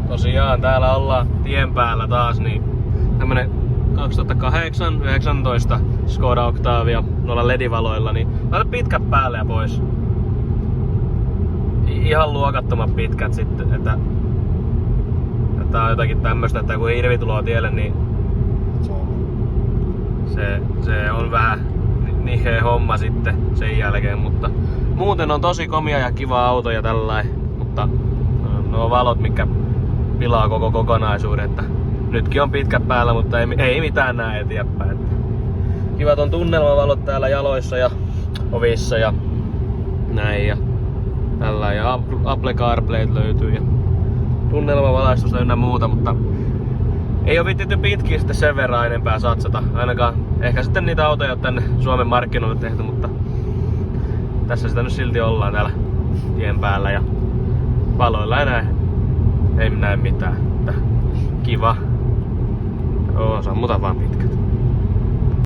Tosiaan täällä ollaan tien päällä taas, niin tämmönen 2008-19 Skoda Octavia noilla LED-valoilla, niin laita pitkät päälle ja pois. Ihan luokattoman pitkät sitten, että tää on jotakin tämmöstä, että kun hirvi tulee tielle, niin se on vähän niheä homma sitten sen jälkeen, mutta muuten on tosi komia ja kiva auto ja tällainen, mutta nuo valot, mikä pilaa koko kokonaisuuden, että nytkin on pitkät päällä, mutta ei mitään näe eteenpäin. Kivat on tunnelmavalot täällä jaloissa ja ovissa ja näin ja tällä ja Apple CarPlay löytyy ja tunnelmavalaistusta ynnä muuta, mutta ei ole viittity pitkin sitten sen verran enempää satsata. Ainakaan ehkä sitten niitä autoja on tänne Suomen markkinoille tehty, mutta tässä sitä nyt silti ollaan täällä tien päällä ja valoilla ei näe mitään. Kiva. Joo, sammuta vaan pitkät.